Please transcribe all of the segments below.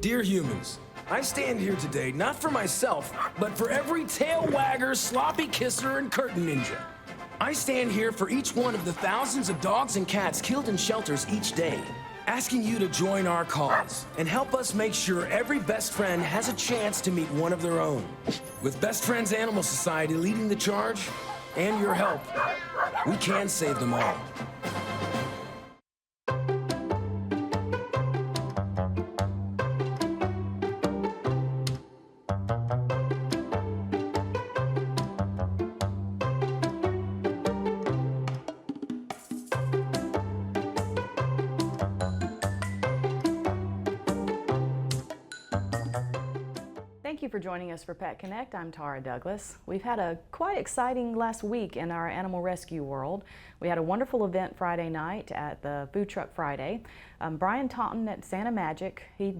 Dear humans, I stand here today not for myself, but for every tail wagger, sloppy kisser, and curtain ninja. I stand here for each one of the thousands of dogs and cats killed in shelters each day, asking you to join our cause and help us make sure every best friend has a chance to meet one of their own. With Best Friends Animal Society leading the charge, and your help, we can save them all. Thank you for joining us for Pet Connect. I'm Tara Douglas. We've had a quite exciting last week in our animal rescue world. We had a wonderful event Friday night at the Food Truck Friday. Brian Taunton at Santa Magic, he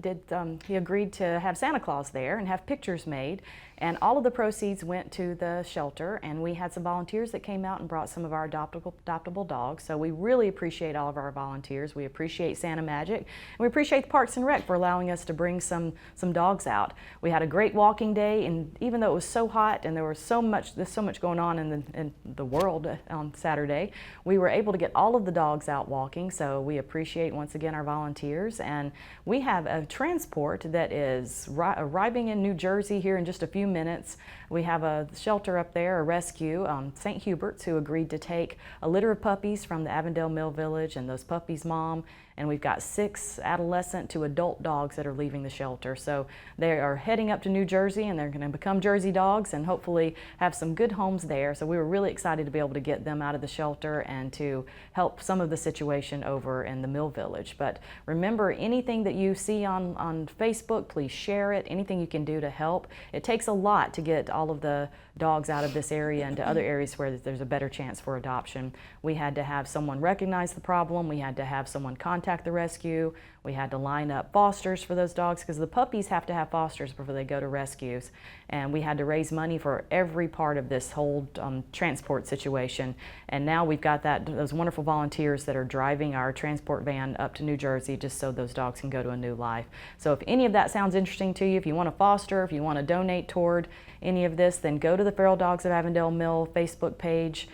agreed to have Santa Claus there and have pictures made, and all of the proceeds went to the shelter, and we had some volunteers that came out and brought some of our adoptable dogs. So we really appreciate all of our volunteers. We appreciate Santa Magic, and we appreciate the Parks and Rec for allowing us to bring some dogs out. We had a great walking day, and even though it was so hot and there's so much going on in the world on Saturday, we were able to get all of the dogs out walking. So we appreciate once again our volunteers, and we have a transport that is arriving in New Jersey here in just a few minutes. We have a shelter up there, a rescue, St. Hubert's, who agreed to take a litter of puppies from the Avondale Mill Village and those puppies' mom, and we've got 6 adolescent to adult dogs that are leaving the shelter. So they are heading up to New Jersey, and they're going to become Jersey dogs and hopefully have some good homes there. So we were really excited to be able to get them out of the shelter and to help some of the situation over in the Mill Village. But remember, anything that you see on Facebook, please share it. Anything you can do to help. It takes a lot to get all of the dogs out of this area into other areas where there's a better chance for adoption. We had to have someone recognize the problem. We had to have someone contact the rescue. We had to line up fosters for those dogs because the puppies have to have fosters before they go to rescues. And we had to raise money for every part of this whole transport situation. And now we've got those wonderful volunteers that are driving our transport van up to New Jersey just so those dogs can go to a new life. So if any of that sounds interesting to you, if you want to foster, if you want to donate toward any of this, then go to the Feral Dogs of Avondale Mill Facebook page.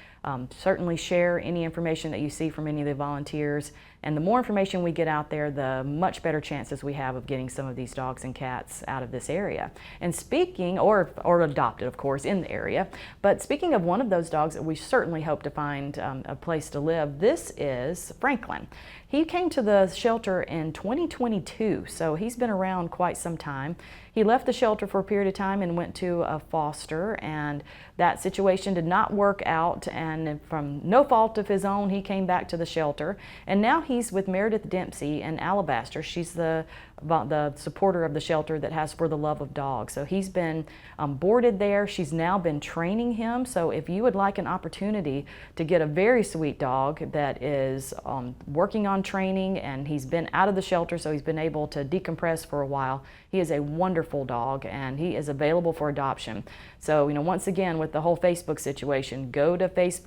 Certainly share any information that you see from any of the volunteers. And the more information we get out there, the much better chances we have of getting some of these dogs and cats out of this area. And speaking, or adopted, of course, in the area. But speaking of one of those dogs that we certainly hope to find a place to live, this is Franklin. He came to the shelter in 2022, so he's been around quite some time. He left the shelter for a period of time and went to a foster, and that situation did not work out, and from no fault of his own, he came back to the shelter. And now he's with Meredith Dempsey in Alabaster. She's the supporter of the shelter that has For the Love of Dogs. So he's been boarded there. She's now been training him. So if you would like an opportunity to get a very sweet dog that is working on training, and he's been out of the shelter, so he's been able to decompress for a while, he is a wonderful dog, and he is available for adoption. So, once again, with the whole Facebook situation, go to Facebook.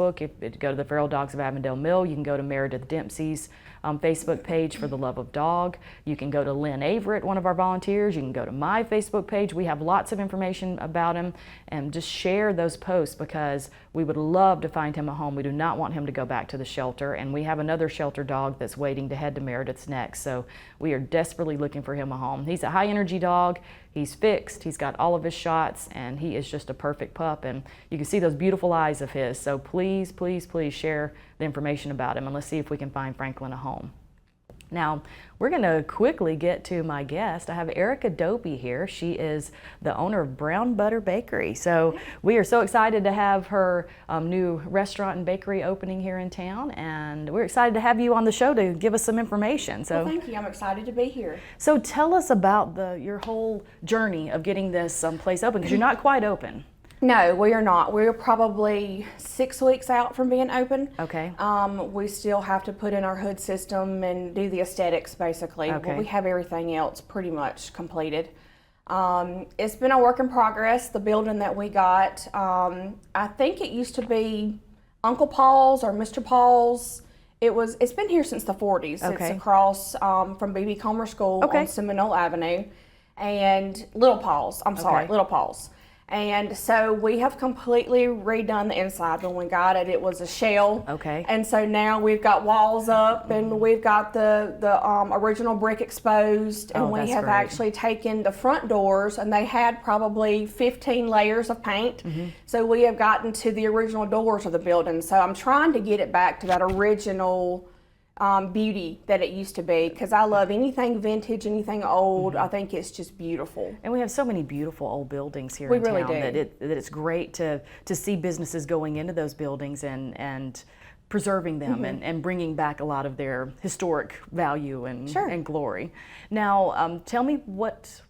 Go to the Feral Dogs of Avondale Mill. You can go to Meredith Dempsey's Facebook page, For the Love of Dog. You can go to Lynn Averett, one of our volunteers. You can go to my Facebook page. We have lots of information about him, and just share those posts because we would love to find him a home. We do not want him to go back to the shelter, and we have another shelter dog that's waiting to head to Meredith's next. So we are desperately looking for him a home. He's a high energy dog. He's fixed, he's got all of his shots, and he is just a perfect pup. And you can see those beautiful eyes of his. So please, please, please share the information about him, and let's see if we can find Franklin a home. Now, we're going to quickly get to my guest. I have Erica Dopey here. She is the owner of Brown Butter Bakery. So we are so excited to have her new restaurant and bakery opening here in town, and we're excited to have you on the show to give us some information. So, well, thank you. I'm excited to be here. So tell us about your whole journey of getting this place open, because you're not quite open. No, we are not. We're probably 6 weeks out from being open. Okay. We still have to put in our hood system and do the aesthetics, basically. Okay. But we have everything else pretty much completed. It's been a work in progress, the building that we got. I think it used to be Uncle Paul's or Mr. Paul's. It's been here since the 40s. Okay. It's across from B.B. Comer School Okay. on Seminole Avenue. and Little Paws. I'm sorry, Okay. Little Paws. And so we have completely redone the inside. When we got it, it was a shell. Okay. And so now we've got walls up, and we've got the original brick exposed, and Oh, we that's have great. actually taken the front doors, and they had probably 15 layers of paint. So we have gotten to the original doors of the building. So I'm trying to get it back to that original beauty that it used to be, because I love anything vintage, anything old. I think it's just beautiful. And we have so many beautiful old buildings here We in really town do. that it's great to see businesses going into those buildings and preserving them and bringing back a lot of their historic value and, Sure. and glory. Now, tell me what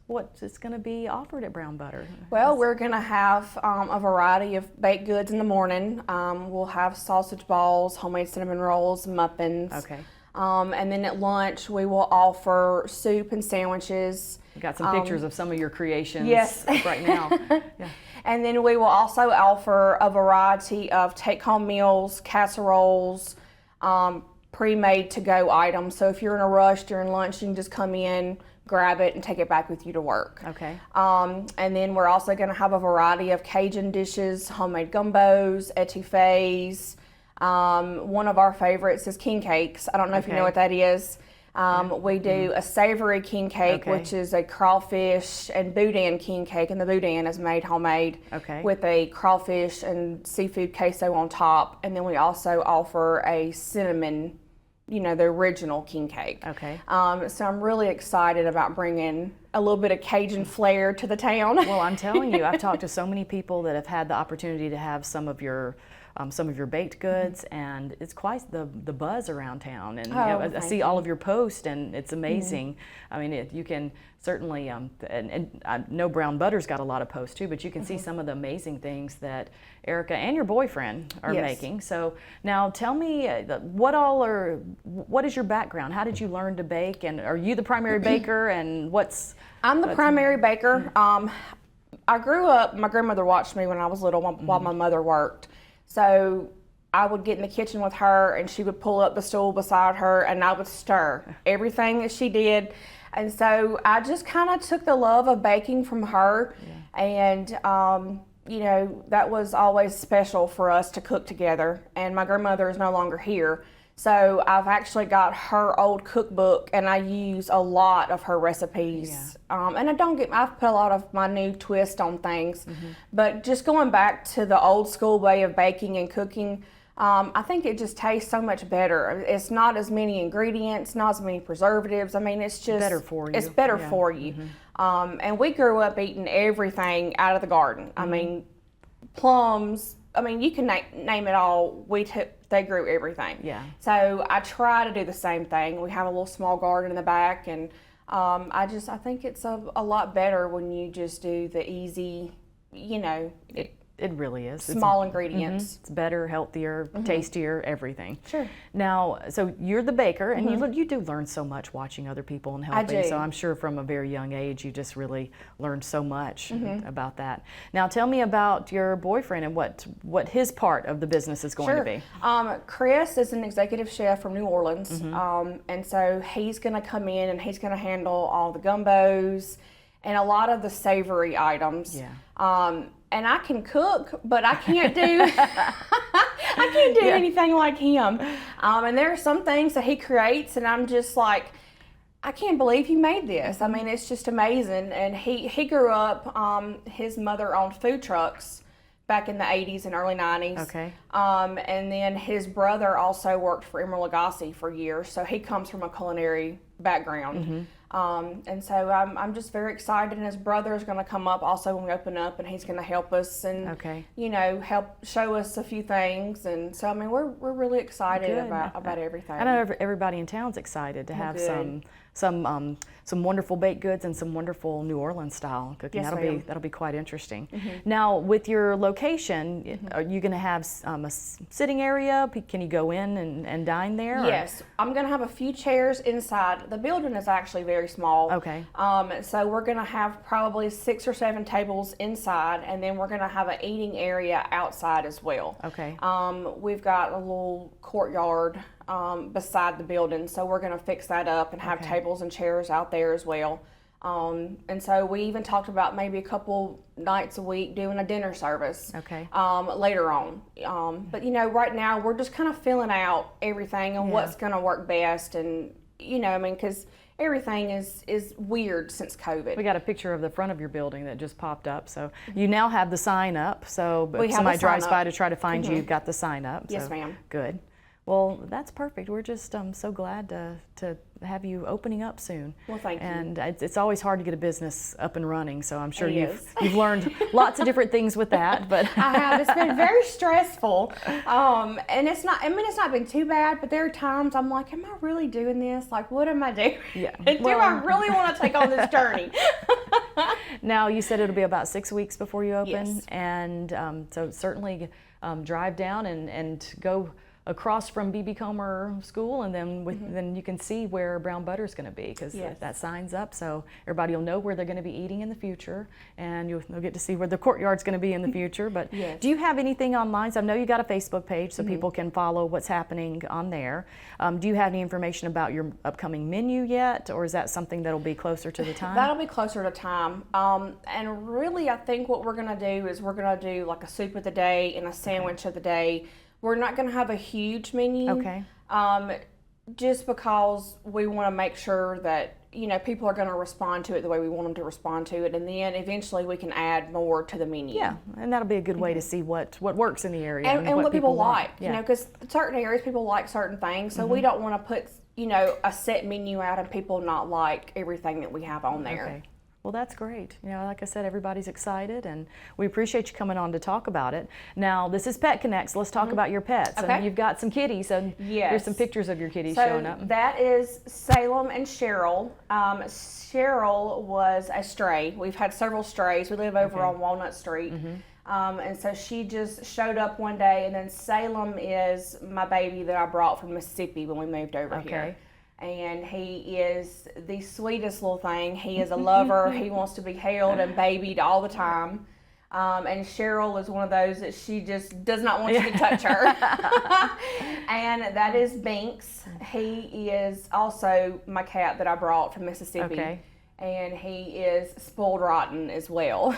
is going to be offered at Brown Butter. Well, we're going to have a variety of baked goods in the morning. We'll have sausage balls, homemade cinnamon rolls, muffins. Okay. And then at lunch, we will offer soup and sandwiches. We've got some pictures of some of your creations yes. right now. Yeah. And then we will also offer a variety of take-home meals, casseroles, pre-made to-go items. So if you're in a rush during lunch, you can just come in, grab it, and take it back with you to work. Okay. And then we're also going to have a variety of Cajun dishes, homemade gumbos, etouffees. One of our favorites is king cakes. I don't know if you know Okay. what that is. We do a savory king cake, Okay. which is a crawfish and boudin king cake, and the boudin is made homemade Okay. with a crawfish and seafood queso on top. And then we also offer a cinnamon, the original king cake. Okay. So I'm really excited about bringing a little bit of Cajun flair to the town. Well, I'm telling you, I've talked to so many people that have had the opportunity to have some of your baked goods, and it's quite the buzz around town. And you know, I thank see all of your posts, and it's amazing. I mean, you can certainly, and I know Brown Butter's got a lot of posts too, but you can see some of the amazing things that Erica and your boyfriend are Yes. making. So now tell me, what is your background? How did you learn to bake, and are you the primary baker, and I'm the primary baker. I grew up, my grandmother watched me when I was little while my mother worked. So I would get in the kitchen with her, and she would pull up the stool beside her, and I would stir everything that she did. And so I just kind of took the love of baking from her. And, that was always special for us to cook together. And my grandmother is no longer here. So I've actually got her old cookbook, and I use a lot of her recipes. And I've put a lot of my new twist on things. But just going back to the old school way of baking and cooking, I think it just tastes so much better. It's not as many ingredients, not as many preservatives. I mean, it's just better for you. It's better Yeah. for you. And we grew up eating everything out of the garden. I mean, plums. I mean, you can name it all. They grew everything. Yeah. So I try to do the same thing. We have a little small garden in the back, and I think it's a lot better when you just do the easy, It really is. small ingredients. It's better, healthier, tastier, everything. Sure. Now, so you're the baker, and you do learn so much watching other people and helping. do. So I'm sure from a very young age, you just really learned so much about that. Now, tell me about your boyfriend and what his part of the business is going to be. Chris is an executive chef from New Orleans, and so he's going to come in and he's going to handle all the gumbos and a lot of the savory items. Yeah. And I can cook, but I can't do anything like him. And there are some things that he creates, and I'm just like, I can't believe he made this. I mean, it's just amazing. And he grew up, his mother owned food trucks back in the 80s and early 90s. Okay. And then his brother also worked for Emeril Lagasse for years, so he comes from a culinary background. And so I'm just very excited, and his brother is going to come up also when we open up, and he's going to help us and Okay. help show us a few things. And so I mean we're really excited Good. about everything. I know everybody in town's excited to have good. some wonderful baked goods and some wonderful New Orleans style cooking. Yes, that'll ma'am. be quite interesting. Now, with your location, are you going to have a sitting area? Can you go in and dine there? or- Yes, I'm going to have a few chairs inside. The building is actually very small. Okay. So we're going to have probably 6 or 7 tables inside, and then we're going to have an eating area outside as well. Okay. We've got a little courtyard beside the building, so we're going to fix that up and have Okay. tables and chairs out there as well. And so we even talked about maybe a couple nights a week doing a dinner service. Okay. Later on. But you know, right now we're just kind of filling out everything and what's going to work best, and you know, I mean, because everything is weird since COVID. We got a picture of the front of your building that just popped up. So you now have the sign up. So if have somebody the sign drives by up. to try to find you, you've got the sign up. Yes, So ma'am. Good. Well, that's perfect. We're just so glad to have you opening up soon. Well, thank you. And it's always hard to get a business up and running. So I'm sure It you've is. you've learned lots of different things with that. But I have. It's been very stressful, and it's not. I mean, it's not been too bad. But there are times I'm like, am I really doing this? Like, what am I doing? Yeah. Do I really want to take on this journey? now you said it'll be about 6 weeks before you open, Yes. and so certainly drive down and go across from BB Comer School, and then then you can see where Brown Butter is going to be, because Yes. that sign's up, so everybody will know where they're going to be eating in the future, and they'll get to see where the courtyard's going to be in the future. But Yes. do you have anything online? So I know you got a Facebook page, so people can follow what's happening on there. Do you have any information about your upcoming menu yet, or is that something that'll be closer to the time? That'll be closer to time. And really, I think what we're going to do is we're going to do like a soup of the day and a sandwich of the day. We're not going to have a huge menu. Okay. Just because we want to make sure that, you know, people are going to respond to it the way we want them to respond to it. And then eventually we can add more to the menu. Yeah, and that'll be a good way to see what works in the area And what people want. like, you know, because certain areas people like certain things. So we don't want to put, you know, a set menu out and people not like everything that we have on there. Okay. Well, that's great. You know, like I said, everybody's excited, and we appreciate you coming on to talk about it. Now, this is Pet Connect, so let's talk about your pets. Okay. And you've got some kitties, and Yes. here's some pictures of your kitties So showing up. that is Salem and Cheryl. Cheryl was a stray. We've had several strays. We live over on Walnut Street. And so she just showed up one day, and then Salem is my baby that I brought from Mississippi when we moved over here. And he is the sweetest little thing. He is a lover. He wants to be held and babied all the time. And Cheryl is one of those that she just does not want you to touch her. And that is Binks. He is also my cat that I brought from Mississippi. Okay. And he is spoiled rotten as well.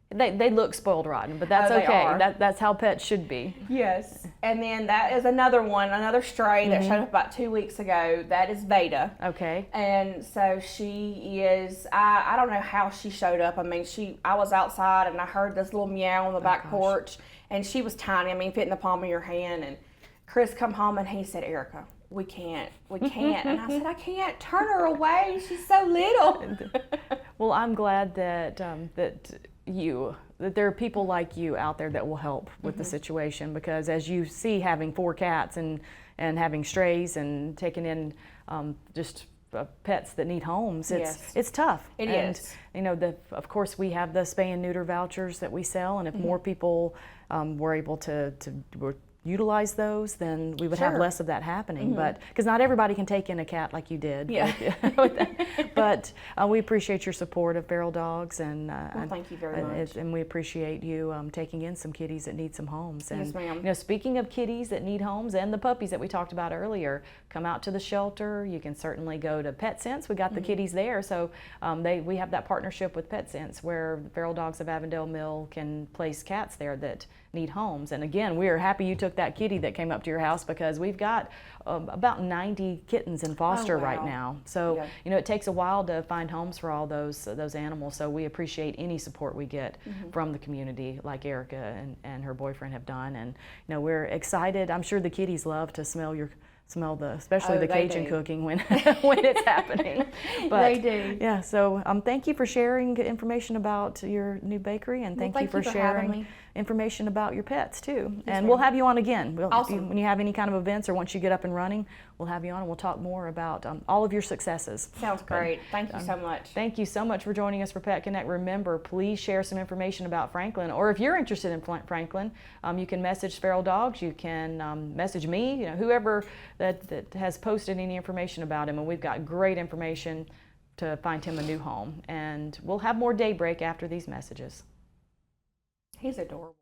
They look spoiled rotten, but that's Oh, they okay. are. That's how pets should be. Yes. And then that is another one, another stray that showed up about 2 weeks ago. That is Veda. Okay. And so she is, I don't know how she showed up. I mean, I was outside and I heard this little meow on the back porch, and she was tiny. I mean, fit in the palm of your hand. And Chris come home and he said, Erica, we can't. And I said, I can't turn her away. She's so little. Well, I'm glad that that there are people like you out there that will help with the situation, because as you see, having 4 cats and having strays and taking in just pets that need homes, it's tough. It and, is. You know, of course, we have the spay and neuter vouchers that we sell, and if more people were able to utilize those, then we would have Sure. less of that happening. But because not everybody can take in a cat like you did. Yeah. But we appreciate your support of Feral Dogs, and thank you very much. And we appreciate you taking in some kitties that need some homes. And Yes, ma'am. you know, speaking of kitties that need homes and the puppies that we talked about earlier, come out to the shelter. You can certainly go to PetSense. We got the kitties there, so we have that partnership with PetSense where the Feral Dogs of Avondale Mill can place cats there that need homes. And again, we are happy you took that kitty that came up to your house, because we've got about 90 kittens in foster right wow. now. So Yeah. you know, it takes a while to find homes for all those animals. So we appreciate any support we get from the community, like Erica and her boyfriend have done. And you know, we're excited. I'm sure the kitties love to smell especially Oh, the they Cajun do. cooking when when it's happening. But They do. yeah. So thank you for sharing information about your new bakery, and thank you thank for you for having sharing me. information about your pets too. And ma'am. we'll have you on again. Awesome. When you have any kind of events, or once you get up and running, we'll have you on and we'll talk more about all of your successes. Sounds great. Thank you so much. Thank you so much for joining us for Pet Connect. Remember, please share some information about Franklin, or if you're interested in Franklin, you can message Feral Dogs. You can message me, you know, whoever that has posted any information about him, and we've got great information to find him a new home. And we'll have more Daybreak after these messages. He's adorable.